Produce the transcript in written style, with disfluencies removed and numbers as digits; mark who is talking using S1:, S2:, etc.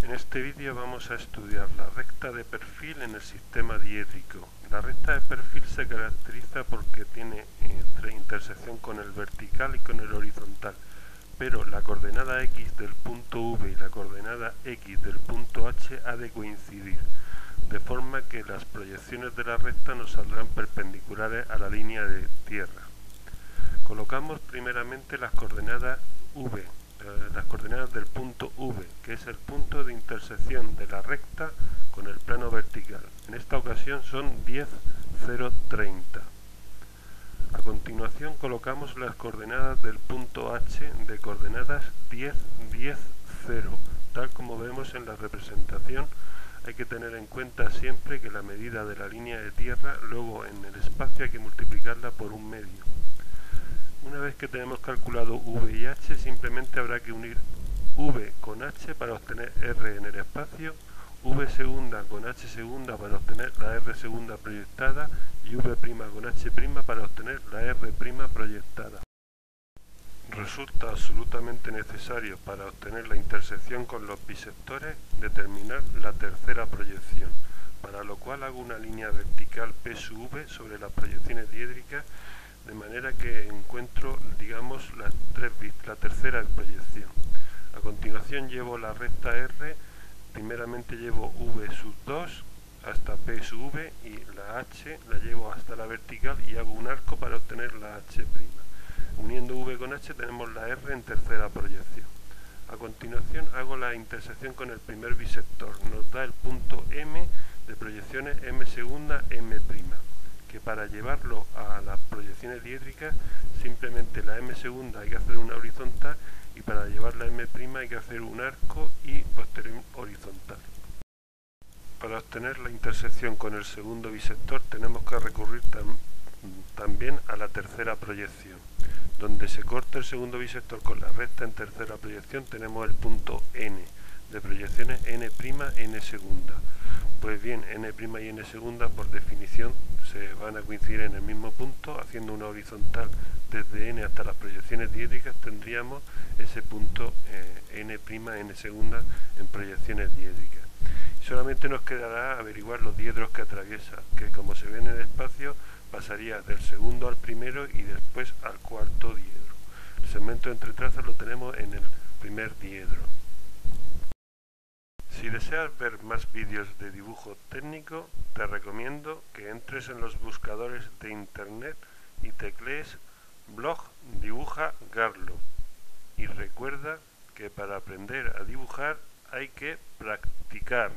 S1: En este vídeo vamos a estudiar la recta de perfil en el sistema diédrico. La recta de perfil se caracteriza porque tiene intersección con el vertical y con el horizontal, pero la coordenada X del punto V y la coordenada X del punto H ha de coincidir, de forma que las proyecciones de la recta nos saldrán perpendiculares a la línea de tierra. Colocamos primeramente las coordenadas V, las coordenadas del punto V, que es el punto de intersección de la recta con el plano vertical. En esta ocasión son 10, 0, 30. A continuación colocamos las coordenadas del punto H de coordenadas 10, 10, 0. Tal como vemos en la representación, hay que tener en cuenta siempre que la medida de la línea de tierra, luego en el espacio hay que multiplicarla por un medio. Una vez que tenemos calculado V y H, simplemente habrá que unir V con H para obtener R en el espacio, V segunda con H segunda para obtener la R segunda proyectada y V' con H' para obtener la R' proyectada. Resulta absolutamente necesario para obtener la intersección con los bisectores determinar la tercera proyección, para lo cual hago una línea vertical P sub V sobre las proyecciones diédricas, de manera que encuentro, digamos, la tercera proyección. A continuación llevo la recta R, primeramente llevo V sub 2 hasta P sub V y la H la llevo hasta la vertical y hago un arco para obtener la H'. Uniendo V con H tenemos la R en tercera proyección. A continuación hago la intersección con el primer bisector, nos da el punto M de proyecciones M segunda, M', que para llevarlo a las proyecciones diédricas simplemente la M segunda hay que hacer una horizontal y para llevar la M' hay que hacer un arco y posterior horizontal. Para obtener la intersección con el segundo bisector tenemos que recurrir también a la tercera proyección. Donde se corta el segundo bisector con la recta en tercera proyección tenemos el punto N de proyecciones N', N segunda. Pues bien, N' y N segunda por definición se van a coincidir en el mismo punto. Haciendo una horizontal desde N hasta las proyecciones diédricas tendríamos ese punto N', N segunda en proyecciones diédricas. Solamente nos quedará averiguar los diedros que atraviesa, que como se ve en el espacio pasaría del segundo al primero y después al cuarto diedro. El segmento entre trazas lo tenemos en el primer diedro. Si deseas ver más vídeos de dibujo técnico, te recomiendo que entres en los buscadores de internet y teclees blog dibuja Garlo. Y recuerda que para aprender a dibujar hay que practicar.